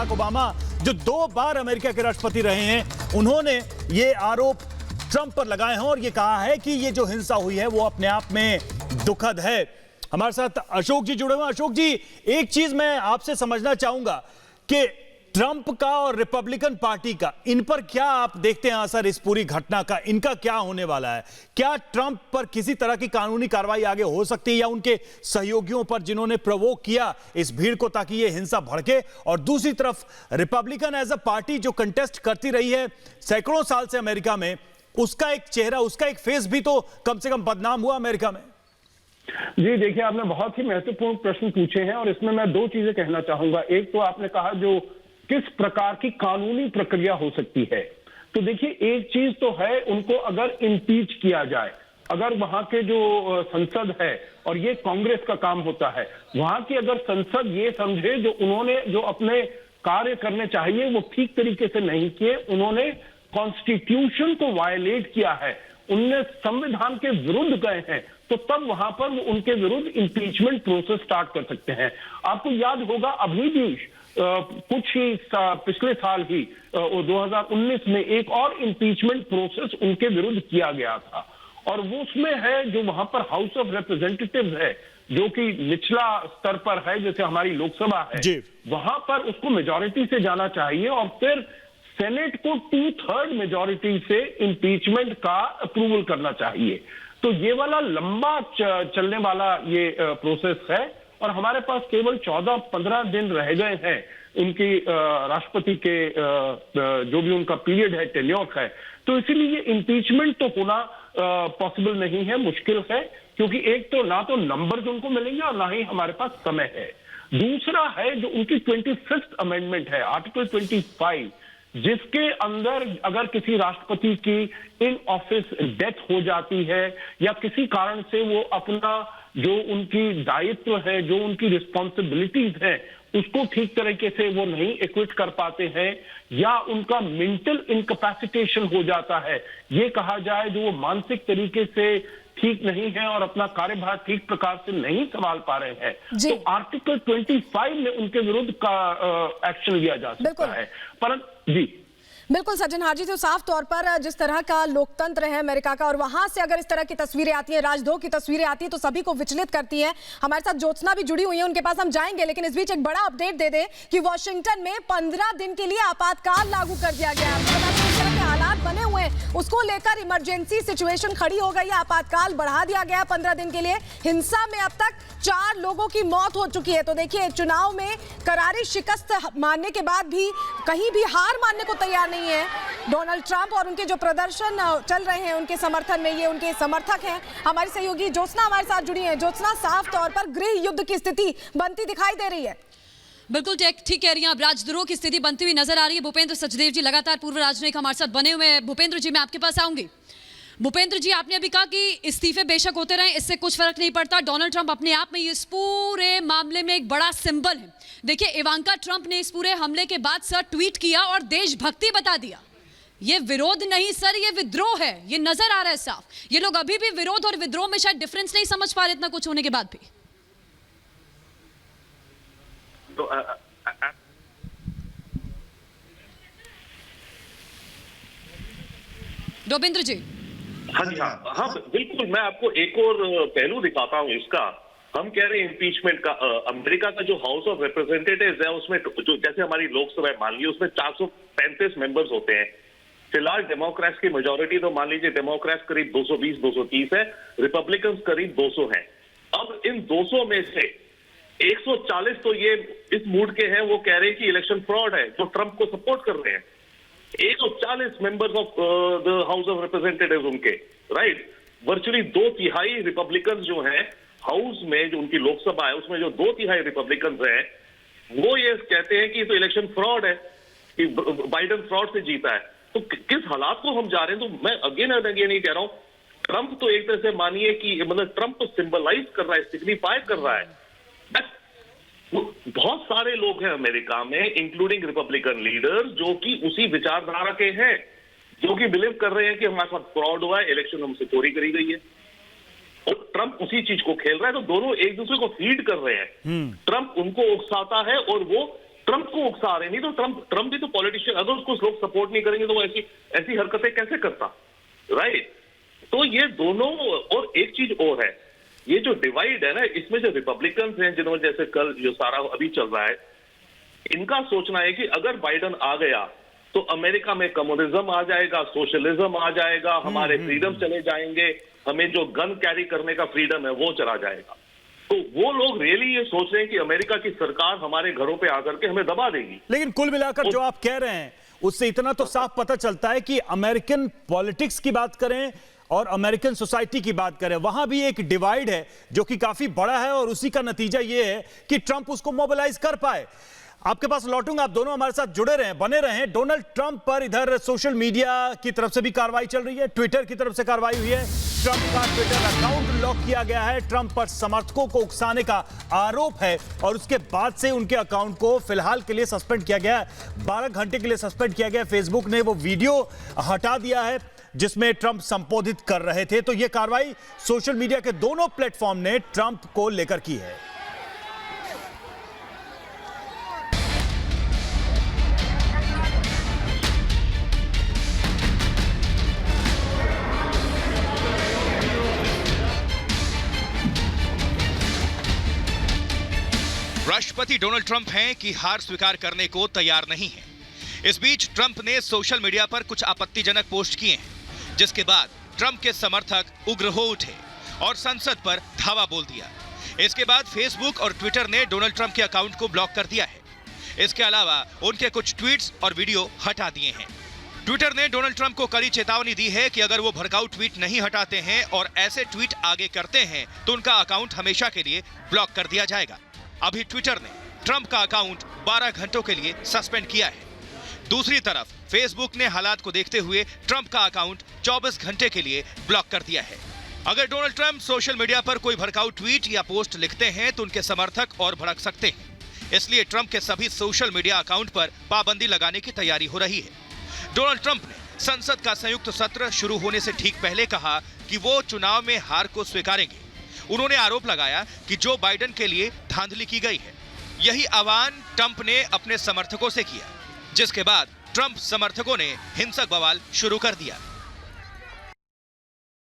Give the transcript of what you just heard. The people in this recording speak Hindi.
बराक ओबामा, जो 2 बार अमेरिका के राष्ट्रपति रहे हैं, उन्होंने ये आरोप ट्रंप पर लगाए हैं और ये कहा है कि ये जो हिंसा हुई है वो अपने आप में दुखद है। हमारे साथ अशोक जी जुड़े हुए हैं। अशोक जी, एक चीज मैं आपसे समझना चाहूंगा कि ट्रंप का और रिपब्लिकन पार्टी का, इन पर क्या आप देखते हैं असर इस पूरी घटना का? इनका क्या होने वाला है? क्या ट्रंप पर किसी तरह की कानूनी कार्रवाई आगे हो सकती है, या उनके सहयोगियों पर जिन्होंने प्रोवोक किया इस भीड़ को ताकि ये हिंसा भड़के? और दूसरी तरफ रिपब्लिकन एज अ पार्टी जो कंटेस्ट करती रही है सैकड़ों साल से अमेरिका में, उसका एक चेहरा, उसका एक फेस भी तो कम से कम बदनाम हुआ अमेरिका में। जी देखिए, आपने बहुत ही महत्वपूर्ण प्रश्न पूछे हैं और इसमें मैं 2 चीजें कहना चाहूंगा। एक तो आपने कहा जो किस प्रकार की कानूनी प्रक्रिया हो सकती है, तो देखिए एक चीज तो है, उनको अगर इम्पीच किया जाए, अगर वहां के जो संसद है, और ये कांग्रेस का काम होता है, वहां की अगर संसद ये समझे जो उन्होंने जो अपने कार्य करने चाहिए वो ठीक तरीके से नहीं किए, उन्होंने कॉन्स्टिट्यूशन को वायलेट किया है, उनने संविधान के विरुद्ध गए हैं, तो तब वहां पर वो उनके विरुद्ध इंपीचमेंट प्रोसेस स्टार्ट कर सकते हैं। आपको याद होगा अभी भी कुछ ही पिछले साल ही 2019 में एक और इंपीचमेंट प्रोसेस उनके विरुद्ध किया गया था, और वो उसमें है जो वहां पर हाउस ऑफ रिप्रेजेंटेटिव्स है, जो कि निचला स्तर पर है, जैसे हमारी लोकसभा है, वहां पर उसको मेजॉरिटी से जाना चाहिए और फिर सेनेट को 2/3 मेजॉरिटी से इंपीचमेंट का अप्रूवल करना चाहिए। तो ये वाला लंबा चलने वाला ये प्रोसेस है, और हमारे पास केवल 14-15 दिन रह गए हैं उनकी राष्ट्रपति के जो भी उनका पीरियड है, टेन्योर है, तो इसीलिए इंपीचमेंट तो होना पॉसिबल नहीं है, मुश्किल है, क्योंकि एक तो ना तो नंबर्स उनको मिलेंगे और ना ही हमारे पास समय है। दूसरा है जो उनकी 25th अमेंडमेंट है, आर्टिकल 25, जिसके अंदर अगर किसी राष्ट्रपति की इन ऑफिस डेथ हो जाती है या किसी कारण से वो अपना जो उनकी दायित्व है, जो उनकी रिस्पॉन्सिबिलिटीज है, उसको ठीक तरीके से वो नहीं एक्विट कर पाते हैं, या उनका मेंटल इनकैपेसिटेशन हो जाता है, ये कहा जाए जो वो मानसिक तरीके से ठीक नहीं है और अपना कार्यभार ठीक प्रकार से नहीं संभाल पा रहे हैं, तो आर्टिकल 25 में उनके विरुद्ध का एक्शन लिया जा सकता है। परंतु जी बिल्कुल सज्जन हाजी, तो साफ तौर पर जिस तरह का लोकतंत्र है अमेरिका का, और वहां से अगर इस तरह की तस्वीरें आती हैं, राजद्रोह की तस्वीरें आती हैं, तो सभी को विचलित करती हैं। हमारे साथ ज्योत्सना भी जुड़ी हुई है, उनके पास हम जाएंगे, लेकिन इस बीच एक बड़ा अपडेट दे दें कि वॉशिंगटन में 15 दिन के लिए आपातकाल लागू कर दिया गया है। हालात बने हुए हैं, उसको लेकर इमरजेंसी सिचुएशन खड़ी हो गई है, आपातकाल बढ़ा दिया गया 15 दिन के लिए। हिंसा में अब तक 4 लोगों की मौत हो चुकी है। तो देखिए, चुनाव में करारी शिकस्त मानने के बाद भी कहीं भी हार मानने को तैयार नहीं है डोनाल्ड ट्रंप, और उनके जो प्रदर्शन चल रहे हैं उनके समर्थन में, ये उनके समर्थक हैं। हमारी सहयोगी ज्योत्सना हमारे साथ जुड़ी है। ज्योत्सना, साफ तौर पर गृह युद्ध की स्थिति बनती दिखाई दे रही है। बिल्कुल ठीक कह रही हैं आप, राजद्रोह की स्थिति बनती हुई नजर आ रही है। भूपेंद्र सचदेव जी लगातार पूर्व राजनयिक हमारे साथ बने हुए हैं। भूपेंद्र जी, मैं आपके पास आऊंगी। भूपेंद्र जी, आपने अभी कहा कि इस्तीफे बेशक होते रहे, इससे कुछ फर्क नहीं पड़ता। डोनाल्ड ट्रंप अपने आप में इस पूरे मामले में एक बड़ा सिंबल है। देखिए, इवांका ट्रंप ने इस पूरे हमले के बाद सर ट्वीट किया और देशभक्ति बता दिया। ये विरोध नहीं सर, ये विद्रोह है, ये नजर आ रहा है साफ। ये लोग अभी भी विरोध और विद्रोह में शायद डिफरेंस नहीं समझ पा रहे इतना कुछ होने के बाद भी। तो डोबिंद्र जी। हाँ जी, हाँ बिल्कुल, मैं आपको एक और पहलू दिखाता हूँ इसका। हम कह रहे हैं इम्पीचमेंट का, अमेरिका का जो हाउस ऑफ रिप्रेजेंटेटिव्स है उसमें जो जैसे हमारी लोकसभा मान लीजिए उसमें 435 मेंबर्स होते हैं। फिलहाल डेमोक्रेट्स की मेजोरिटी तो मान लीजिए डेमोक्रेट्स करीब 220-230 है, रिपब्लिकन करीब 200 है। अब इन 200 में से 140 तो ये इस मूड के हैं, वो कह रहे हैं कि इलेक्शन फ्रॉड है, जो ट्रंप को सपोर्ट कर रहे हैं। 140 members of the house of representatives उनके, राइट, वर्चुअली 2/3 रिपब्लिकन जो हैं हाउस में, जो उनकी लोकसभा है उसमें जो 2/3 रिपब्लिकन हैं, वो ये कहते हैं कि तो इलेक्शन फ्रॉड है, कि बाइडेन फ्रॉड से जीता है। तो किस हालात को हम जा रहे हैं? तो मैं अगेन एंड अगेन ये कह रहा हूं, ट्रंप तो एक तरह से मानिए कि मतलब ट्रंप तो सिंबलाइज कर रहा है, सिग्निफाई कर रहा है। बहुत सारे लोग हैं अमेरिका में, इंक्लूडिंग रिपब्लिकन लीडर, जो कि उसी विचारधारा के हैं, जो कि बिलीव कर रहे हैं कि हमारे साथ फ्रॉड हुआ है, इलेक्शन हमसे चोरी करी गई है, और ट्रंप उसी चीज को खेल रहा है। तो दोनों एक दूसरे को फीड कर रहे हैं। ट्रंप उनको उकसाता है और वो ट्रंप को गुस्सा आ रहे हैं। नहीं तो ट्रम्प भी तो पॉलिटिशियन, अगर उसको लोग सपोर्ट नहीं करेंगे तो वो ऐसी हरकतें कैसे करता, राइट? तो ये दोनों, और एक चीज और है, ये जो डिवाइड है ना, इसमें जो रिपब्लिकन्स हैं, जिन्होंने जैसे कल जो सारा अभी चल रहा है, इनका सोचना है कि अगर बाइडन आ गया तो अमेरिका में कम्युनिज्म आ जाएगा, सोशलिज्म आ जाएगा, हमारे फ्रीडम चले जाएंगे, हमें जो गन कैरी करने का फ्रीडम है वो चला जाएगा। तो वो लोग रियली ये सोच रहे हैं कि अमेरिका की सरकार हमारे घरों पे आकर के हमें दबा देगी। लेकिन कुल मिलाकर जो आप कह रहे हैं उससे इतना तो साफ पता चलता है कि अमेरिकन पॉलिटिक्स की बात करें और अमेरिकन सोसाइटी की बात करें, वहां भी एक डिवाइड है जो कि काफी बड़ा है, और उसी का नतीजा यह है कि ट्रंप उसको मोबिलाइज कर पाए। आपके पास लौटूंगा, आप दोनों हमारे साथ जुड़े रहें, बने रहें। डोनाल्ड ट्रंप पर इधर सोशल मीडिया की तरफ से भी कार्रवाई चल रही है, ट्विटर की तरफ से कार्रवाई हुई है, ट्रंप का ट्विटर अकाउंट लॉक किया गया है, ट्रंप पर समर्थकों को उकसाने का आरोप है, और उसके बाद से उनके अकाउंट को फिलहाल के लिए सस्पेंड किया गया है, 12 घंटे के लिए सस्पेंड किया गया। फेसबुक ने वो वीडियो हटा दिया है जिसमें ट्रंप संबोधित कर रहे थे। तो यह कार्रवाई सोशल मीडिया के दोनों प्लेटफॉर्म ने ट्रंप को लेकर की है। राष्ट्रपति डोनाल्ड ट्रंप हैं कि हार स्वीकार करने को तैयार नहीं है। इस बीच ट्रंप ने सोशल मीडिया पर कुछ आपत्तिजनक पोस्ट किए हैं, जिसके बाद ट्रंप के समर्थक उग्र हो उठे और संसद पर धावा बोल दिया। इसके बाद फेसबुक और ट्विटर ने डोनाल्ड ट्रंप के अकाउंट को ब्लॉक कर दिया है। इसके अलावा उनके कुछ ट्वीट्स और वीडियो हटा दिए हैं। ट्विटर ने डोनाल्ड ट्रंप को कड़ी चेतावनी दी है कि अगर वो भड़काऊ ट्वीट नहीं हटाते हैं और ऐसे ट्वीट आगे करते हैं तो उनका अकाउंट हमेशा के लिए ब्लॉक कर दिया जाएगा। अभी ट्विटर ने ट्रंप का अकाउंट 12 घंटों के लिए सस्पेंड किया है। दूसरी तरफ फेसबुक ने हालात को देखते हुए ट्रंप का अकाउंट 24 घंटे के लिए ब्लॉक कर दिया है। अगर डोनाल्ड ट्रंप सोशल मीडिया पर कोई भड़काऊ ट्वीट या पोस्ट लिखते हैं तो उनके समर्थक और भड़क सकते हैं। इसलिए ट्रंप के सभी सोशल मीडिया अकाउंट पर पाबंदी लगाने की तैयारी हो रही है। डोनाल्ड ट्रंप ने संसद का संयुक्त सत्र शुरू होने से ठीक पहले कहा कि वो चुनाव में हार को स्वीकारेंगे। उन्होंने आरोप लगाया कि जो बाइडेन के लिए धांधली की गई है। यही आह्वान ट्रंप ने अपने समर्थकों से किया, जिसके बाद ट्रंप समर्थकों ने हिंसक बवाल शुरू कर दिया।